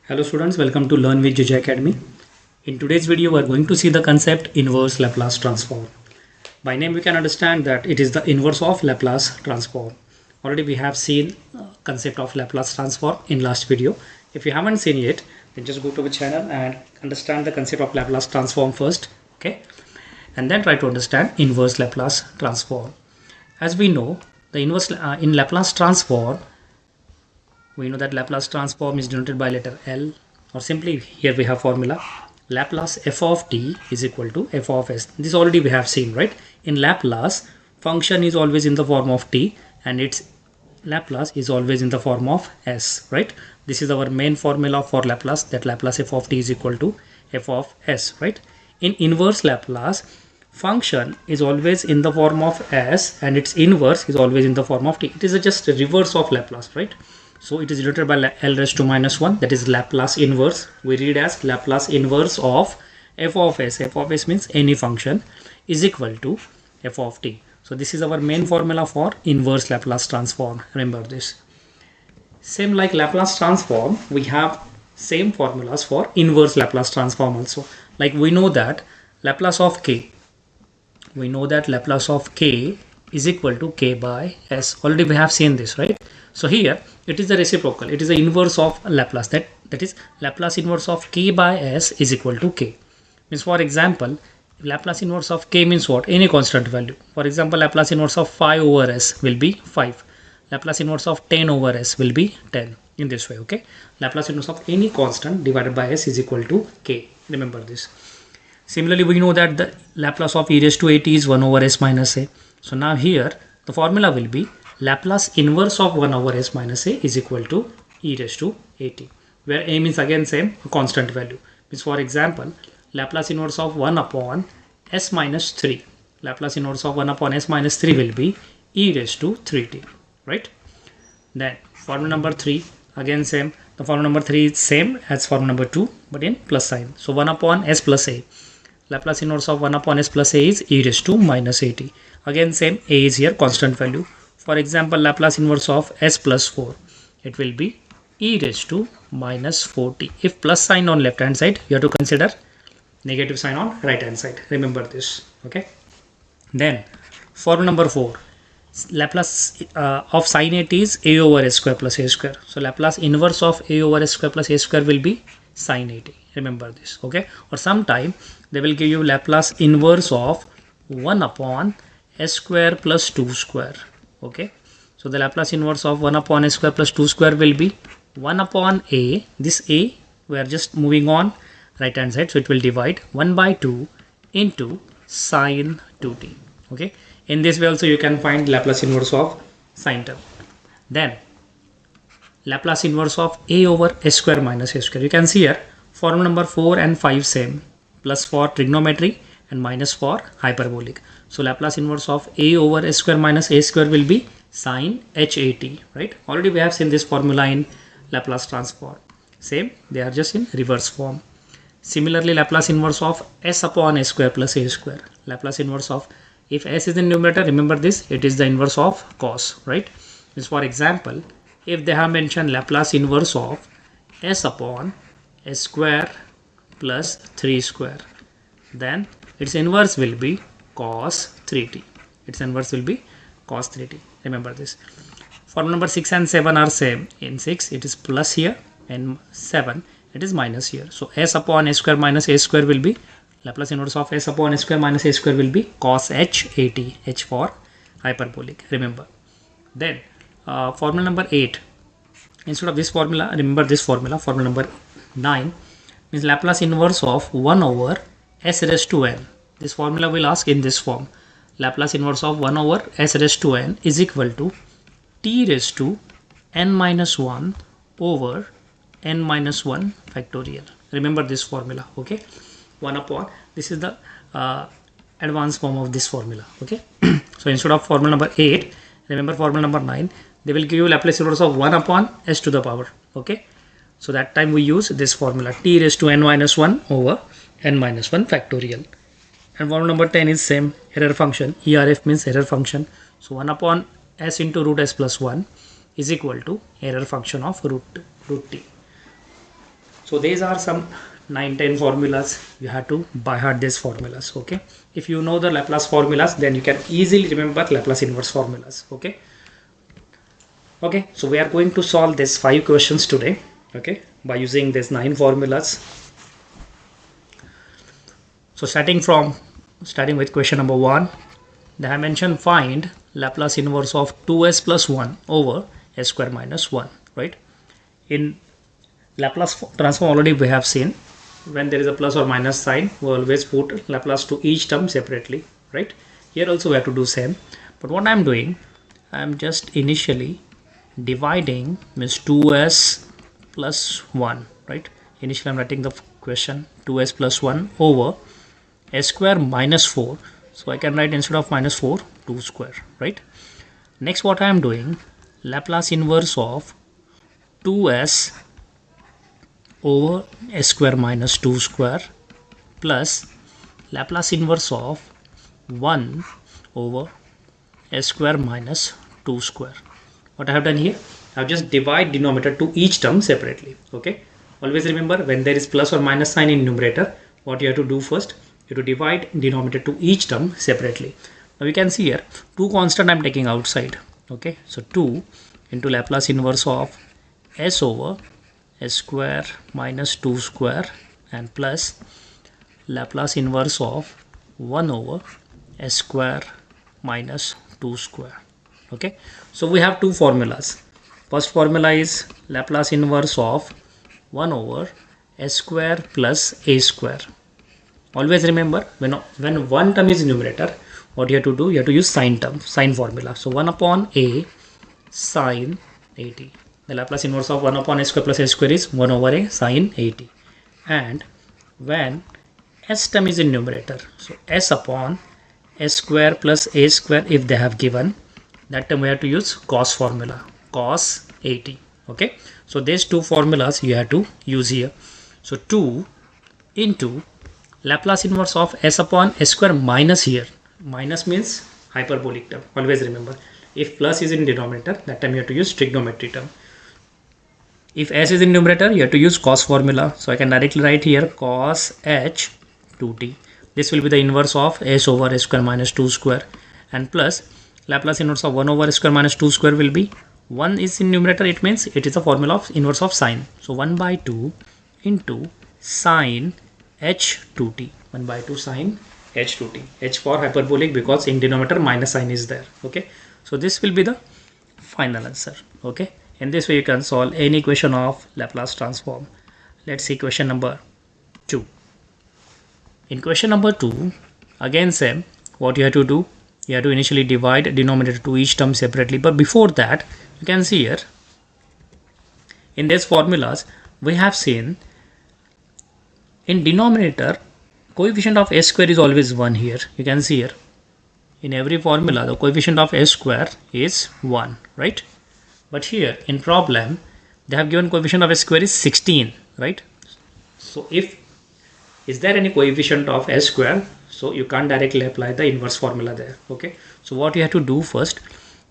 Hello students, welcome to Learn with JJ Academy. In today's video, we are going to see the concept inverse Laplace transform. By name, we can understand that it is the inverse of Laplace transform. Already we have seen concept of Laplace transform in last video. If you haven't seen it, then just go to the channel and understand the concept of Laplace transform first, okay? And then try to understand inverse Laplace transform. As we know, the inverse in Laplace transform, we know that Laplace transform is denoted by letter L, or simply here we have formula Laplace f of t is equal to f of s. This already we have seen, right? In Laplace, function is always in the form of t and its Laplace is always in the form of s, right? This is our main formula for Laplace, that Laplace f of t is equal to f of s, right? In inverse Laplace, function is always in the form of s and its inverse is always in the form of t. It is just a reverse of Laplace, right? So it is denoted by L raised to minus 1, that is Laplace inverse. We read as Laplace inverse of f of s. F of s means any function is equal to f of t. So this is our main formula for inverse Laplace transform. Remember this. Same like Laplace transform, we have same formulas for inverse Laplace transform also. Like we know that Laplace of k is equal to k by s. Already we have seen this, right? So here it is the reciprocal, it is the inverse of Laplace, that is Laplace inverse of k by s is equal to k. Means for example, Laplace inverse of k means what? Any constant value. For example, Laplace inverse of 5 over s will be 5. Laplace inverse of 10 over s will be 10. In this way, okay? Laplace inverse of any constant divided by s is equal to k. Remember this. Similarly, we know that the Laplace of e raised to at is 1 over s minus a. So now here the formula will be Laplace inverse of 1 over s minus a is equal to e raised to at, where a means again same constant value. Means for example, Laplace inverse of 1 upon s minus 3. Laplace inverse of 1 upon s minus 3 will be e raised to 3t, right? Then formula number 3, again same. The formula number 3 is same as formula number 2 but in plus sign. So 1 upon s plus a. Laplace inverse of 1 upon s plus a is e raised to minus at. Again same, a is here constant value. For example, Laplace inverse of s plus 4, it will be e raised to minus 4t. If plus sign on left hand side, you have to consider negative sign on right hand side. Remember this, okay? Then formula number 4, Laplace of sin at is a over s square plus a square. So Laplace inverse of a over s square plus a square will be sin at. Remember this, okay? Or sometime they will give you Laplace inverse of 1 upon s square plus 2 square, okay? So the Laplace inverse of 1 upon s square plus 2 square will be 1 upon a. This a, we are just moving on right hand side, so it will divide 1 by 2 into sine 2t, okay? In this way also you can find Laplace inverse of sine term. Then Laplace inverse of a over s square minus a square. You can see here formula number 4 and 5 same, plus for trigonometry and minus for hyperbolic. So Laplace inverse of a over s square minus a square will be sine hat, right? Already we have seen this formula in Laplace transform. Same, they are just in reverse form. Similarly, Laplace inverse of s upon s square plus a square. Laplace inverse of, if s is in numerator, remember this, it is the inverse of cos, right? Means for example, if they have mentioned Laplace inverse of s upon s square plus 3 square, then its inverse will be cos 3t. Its inverse will be cos 3t. Remember this. Formula number 6 and 7 are same. In 6 it is plus here, and 7 it is minus here. So s upon s square minus a square will be Laplace inverse of s upon s square minus a square will be cos h at, h for hyperbolic. Remember. Then formula number 8. Instead of this formula, remember this formula. Formula number 9 means Laplace inverse of 1 over s raised to n. This formula will ask in this form. Laplace inverse of 1 over s raised to n is equal to t raised to n minus 1 over n minus 1 factorial. Remember this formula, okay? 1 upon, this is the advanced form of this formula, okay? So instead of formula number 8, remember formula number 9, they will give you Laplace inverse of 1 upon s to the power, okay? So that time we use this formula, t raised to n minus 1 over n minus 1 factorial. And formula number 10 is same, error function. ERF means error function. So 1 upon s into root s plus 1 is equal to error function of root t. So these are some 9-10 formulas. You have to by heart these formulas. Okay, if you know the Laplace formulas, then you can easily remember Laplace inverse formulas. Okay. Okay, so we are going to solve these 5 questions today. Okay, by using these 9 formulas. So starting with question number 1, they have mentioned find Laplace inverse of 2s plus 1 over s square minus 1, right? In Laplace transform already we have seen when there is a plus or minus sign, we always put Laplace to each term separately, right? Here also we have to do same. But what I am doing, I am just initially dividing means 2s plus 1, right? Initially I am writing the question 2s plus 1 over s square minus 4. So I can write instead of minus 4, 2 square, right? Next what I am doing, Laplace inverse of 2s over s square minus 2 square plus Laplace inverse of 1 over s square minus 2 square. What I have done here, I have just divide denominator to each term separately. Okay, always remember when there is plus or minus sign in numerator, what you have to do first, you have to divide denominator to each term separately. Now you can see here 2 constant I am taking outside. Okay, so 2 into Laplace inverse of s over s square minus 2 square and plus Laplace inverse of 1 over s square minus 2 square. Okay, so we have 2 formulas. First formula is Laplace inverse of 1 over s square plus a square. Always remember when one term is numerator, what you have to do, you have to use sign formula. So 1 upon a sine 80. The Laplace inverse of 1 upon a square plus a square is 1 over a sine 80. And when s term is in numerator, so s upon s square plus a square, if they have given, that term we have to use cos formula, cos 80. Okay, so these 2 formulas you have to use here. So 2 into Laplace inverse of s upon s square minus, here minus means hyperbolic term. Always remember, if plus is in denominator, that time you have to use trigonometry term. If s is in numerator, you have to use cos formula. So I can directly write here cos h 2t. This will be the inverse of s over s square minus 2 square and plus Laplace inverse of 1 over s square minus 2 square will be 1 is in numerator, it means it is a formula of inverse of sine. So 1 by 2 into sine h 2t, 1 by 2 sine h 2t, h for hyperbolic because in denominator minus sign is there. Okay, so this will be the final answer. Okay, in this way you can solve any question of Laplace transform. Let's see question number 2. In question number 2, again same, what you have to do, you have to initially divide denominator to each term separately. But before that, you can see here in these formulas we have seen in denominator coefficient of s square is always 1. Here you can see here in every formula the coefficient of s square is 1, right? But here in problem they have given coefficient of s square is 16, right? So if is there any coefficient of s square, so you can't directly apply the inverse formula there. Okay, so what you have to do first,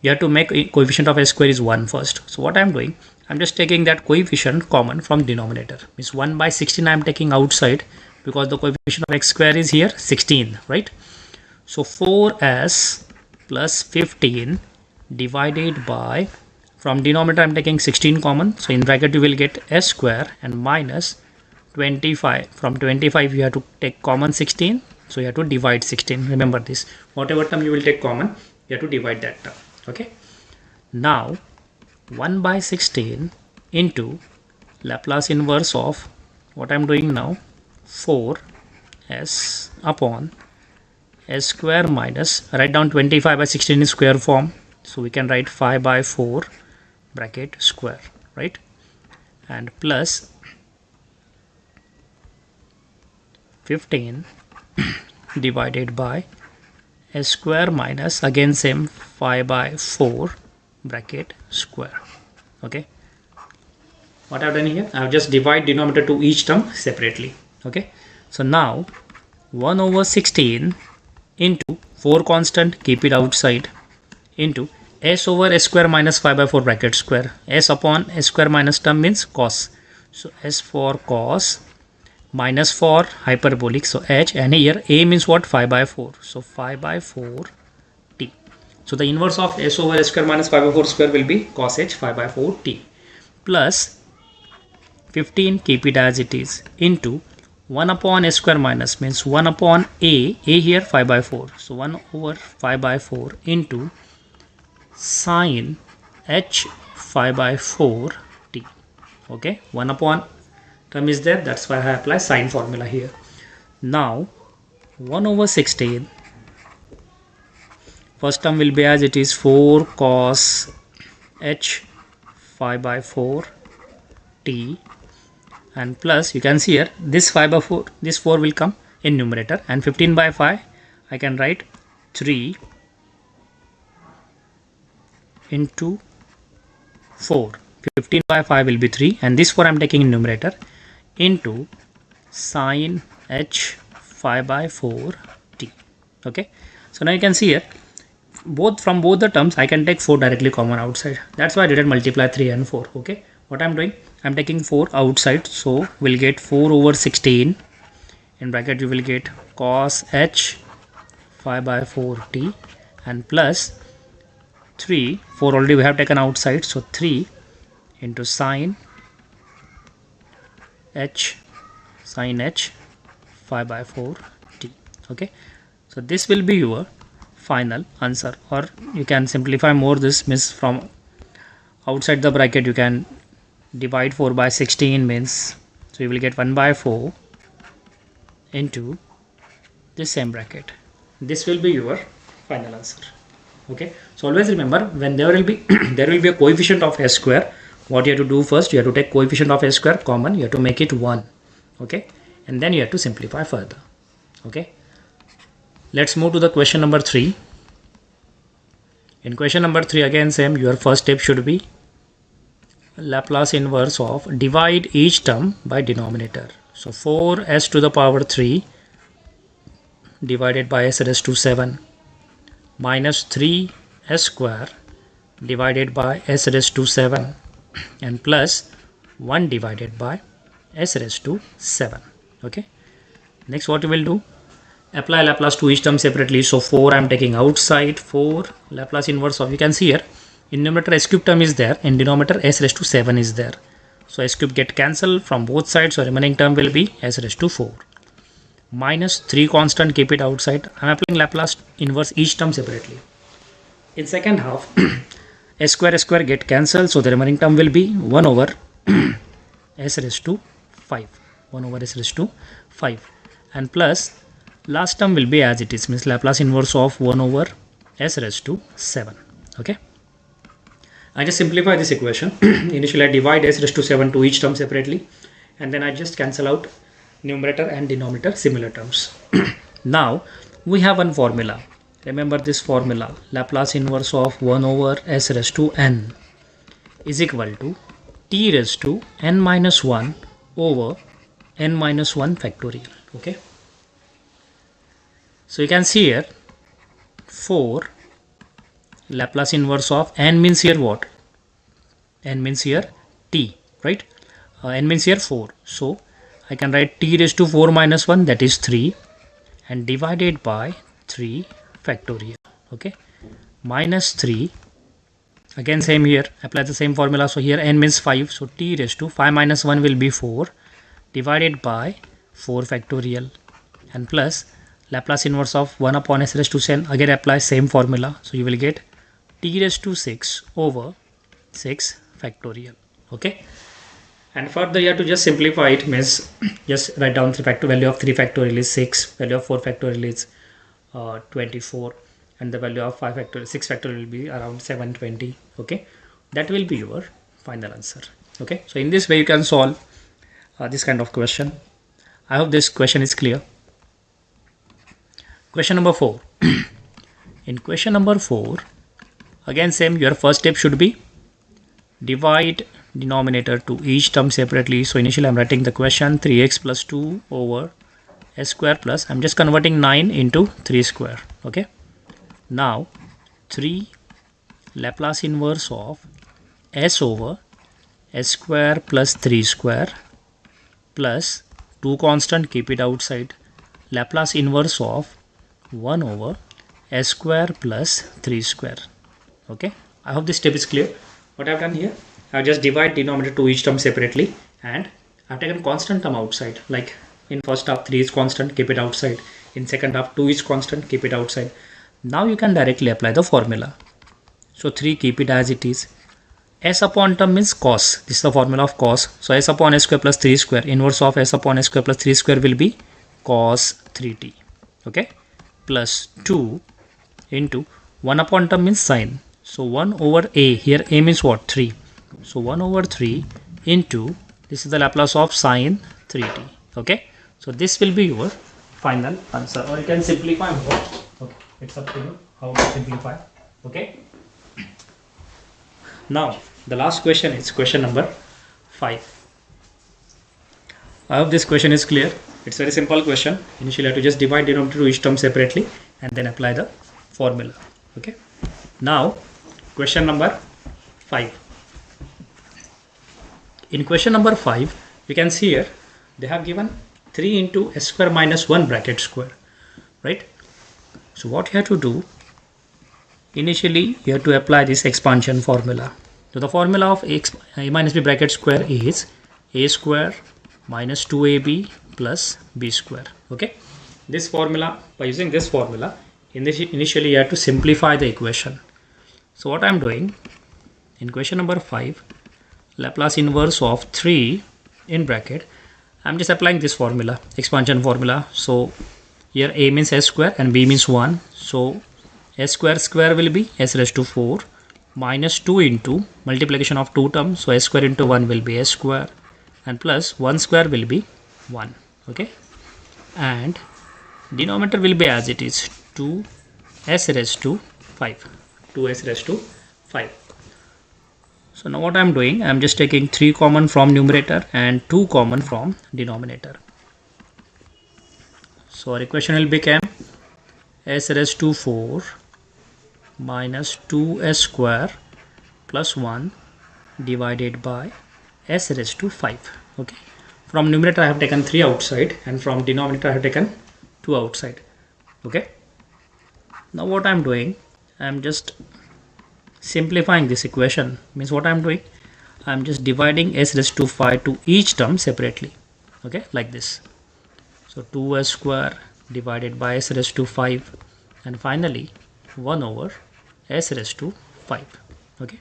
you have to make a coefficient of s square is 1 first. So what I am doing, I am just taking that coefficient common from denominator, means 1 by 16 I am taking outside because the coefficient of x square is here 16, right? So 4s plus 15 divided by, from denominator I am taking 16 common, so in bracket you will get s square and minus 25. From 25 you have to take common 16, so you have to divide 16. Remember this, whatever term you will take common, you have to divide that term. Okay, now 1 by 16 into Laplace inverse of, what I am doing now, 4s upon s square minus, write down 25 by 16 in square form, so we can write 5 by 4 bracket square, right? And plus 15 divided by s square minus, again same, 5 by 4 bracket square. Okay, what I have done here, I have just divide denominator to each term separately. Okay, so now 1 over 16 into 4 constant, keep it outside, into s over s square minus 5 by 4 bracket square, s upon s square minus term means cos. So S for cos, minus for hyperbolic, so h, and here a means what? 5 by 4, so 5 by 4 t. So the inverse of s over s square minus 5 by 4 square will be cos h 5 by 4 t, plus 15, keep it as it is, into 1 upon s square minus means 1 upon a here 5 by 4, so 1 over 5 by 4 into sine h 5 by 4 t. Okay, 1 upon term is there, that's why I apply sine formula here. Now 1 over 16, first term will be as it is, 4 cos h 5 by 4 t, and plus you can see here this 5 by 4, this 4 will come in numerator, and 15 by 5 I can write 3 into 4, 15 by 5 will be 3, and this 4 I am taking in numerator, into sine h 5 by 4 t. Okay, so now you can see here from both the terms I can take 4 directly common outside, that's why I didn't multiply 3 and 4. Okay, what I'm doing, I'm taking 4 outside, so we'll get 4 over 16, in bracket you will get cos h 5 by 4 t, and plus 3, 4 already we have taken outside, so 3 into sine h 5 by 4 t. Okay, so this will be your final answer, or you can simplify more, this means from outside the bracket you can divide 4 by 16 means, so you will get 1 by 4 into this same bracket. This will be your final answer. Okay, so always remember, when there will be there will be a coefficient of s square, what you have to do first, you have to take coefficient of s square common, you have to make it 1. Okay, and then you have to simplify further. Okay, let's move to the question number 3. In question number 3, again same, your first step should be Laplace inverse of divide each term by denominator. So 4s to the power 3 divided by s raised to 7 minus 3s square divided by s raised to 7 and plus 1 divided by s raised to 7. Okay, next what you will do, apply Laplace to each term separately. So 4 I am taking outside, 4 Laplace inverse of, you can see here in numerator s cube term is there, in denominator s raised to 7 is there, so s cube get cancelled from both sides, so remaining term will be s raised to 4 minus 3 constant, keep it outside. I am applying Laplace inverse each term separately. In second half s square get cancelled, so the remaining term will be 1 over s raised to 5, 1 over s raised to 5, and plus last term will be as it is, means Laplace inverse of 1 over s raised to 7. Okay, I just simplify this equation. Initially I divide s raised to 7 to each term separately, and then I just cancel out numerator and denominator similar terms. Now we have one formula, remember this formula, Laplace inverse of 1 over s raised to n is equal to t raised to n minus 1 over n minus 1 factorial. Okay, so you can see here 4 Laplace inverse of n means here what, n means here t, right, n means here 4, so I can write t raised to 4 minus 1, that is 3, and divided by 3 factorial. Okay, minus 3, again same here, apply the same formula, so here n means 5, so t raised to 5 minus 1 will be 4 divided by 4 factorial, and plus Laplace inverse of 1 upon s raised to 10, again apply same formula, so you will get t raised to 6 over 6 factorial. Okay, and further you have to just simplify it, means just write down the value of 3 factorial is 6, value of 4 factorial is 24, and the value of 6 factorial will be around 720. Okay, that will be your final answer. Okay, so in this way you can solve this kind of question. I hope this question is clear. Question number 4. In question number 4, again same, your first step should be divide denominator to each term separately. So initially I'm writing the question 3x plus 2 over s square plus, I'm just converting 9 into 3 square. Okay, now 3 Laplace inverse of s over s square plus 3 square plus 2 constant, keep it outside, Laplace inverse of 1 over s square plus 3 square. Okay, I hope this step is clear. What I've done here, I've just divided denominator to each term separately, and I've taken constant term outside. Like in first half 3 is constant, keep it outside. In second half 2 is constant, keep it outside. Now you can directly apply the formula. So 3, keep it as it is. S upon term means cos. This is the formula of cos. So s upon s square plus 3 square, inverse of s upon s square plus 3 square will be cos 3t. Okay, plus 2 into 1 upon term means sine. So 1 over a, here a means what? 3. So 1 over 3 into, this is the Laplace of sine 3t. Okay, so this will be your final answer, or you can simplify more. Okay, it's up to you how to simplify. Okay, now the last question is question number 5. I hope this question is clear. It's very simple question. Initially, you have to just divide denominator to each term separately and then apply the formula. Okay, now question number 5. In question number 5, you can see here they have given 3 into s square minus 1 bracket square, right? So what you have to do, initially you have to apply this expansion formula. So the formula of a minus b bracket square is a square minus 2ab plus b square. Okay, this formula, by using this formula, initially you have to simplify the equation. So what I am doing in question number 5, Laplace inverse of 3 in bracket, I am just applying this formula, expansion formula. So here a means s square and b means 1. So s square will be s raised to 4 minus 2 into multiplication of 2 terms. So s square into 1 will be s square, and plus 1 square will be 1. Okay, and denominator will be as it is, 2s raised to 5. 2s raised to 5. So now what I am doing, I am just taking 3 common from numerator and 2 common from denominator. So our equation will become s raised to 4 minus 2s square plus 1 divided by s raised to 5. Okay, from numerator I have taken 3 outside, and from denominator I have taken 2 outside. Okay, now what I am doing, I am just simplifying this equation. Means what I am doing, I am just dividing s raised to 5 to each term separately. Okay, like this. So 2s square divided by s raised to 5, and finally 1 over s raised to 5. Okay,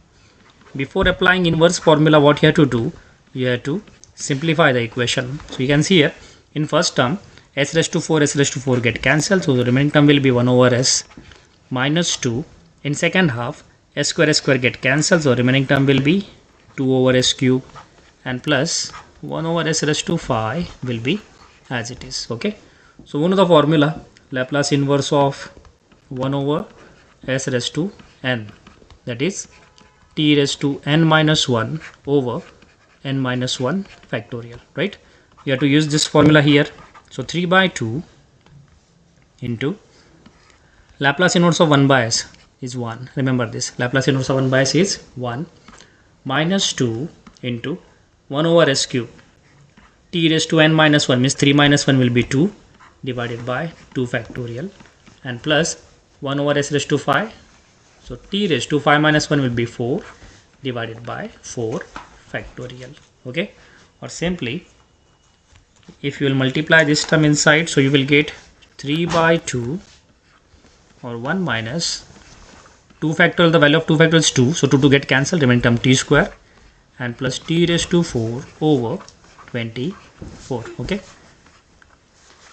before applying inverse formula, what you have to do, you have to simplify the equation. So you can see here in first term s raised to 4 get cancelled, so the remaining term will be 1 over s minus 2. In second half s square get cancelled, so remaining term will be 2 over s cube, and plus 1 over s raised to 5 will be as it is. Okay, so one of the formula, Laplace inverse of 1 over s raised to n, that is t raised to n minus 1 over n minus 1 factorial, right? You have to use this formula here. So 3 by 2 into Laplace inverse of 1 by s is 1. Remember this, Laplace inverse of 1 by s is 1 minus 2 into 1 over s cube. T raised to n minus 1 means 3 minus 1 will be 2 divided by 2 factorial, and plus 1 over s raised to 5. So t raised to 5 minus 1 will be 4 divided by 4 factorial. Okay, or simply if you will multiply this term inside, so you will get 3 by 2 or 1 minus 2 factorial, the value of 2 factorial is 2, so 2 get cancelled, remaining term t square, and plus t raised to 4 over 24. Okay,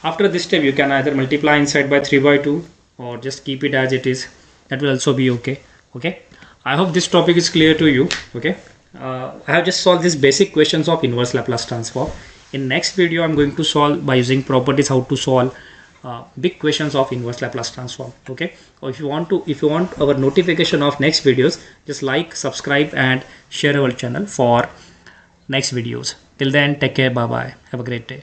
after this step you can either multiply inside by 3 by 2 or just keep it as it is, that will also be okay. Okay, I hope this topic is clear to you. Okay, I have just solved these basic questions of inverse Laplace transform. In next video I'm going to solve by using properties how to solve big questions of inverse Laplace transform. Okay, or if you want our notification of next videos, just like, subscribe and share our channel for next videos. Till then, take care, bye bye, have a great day.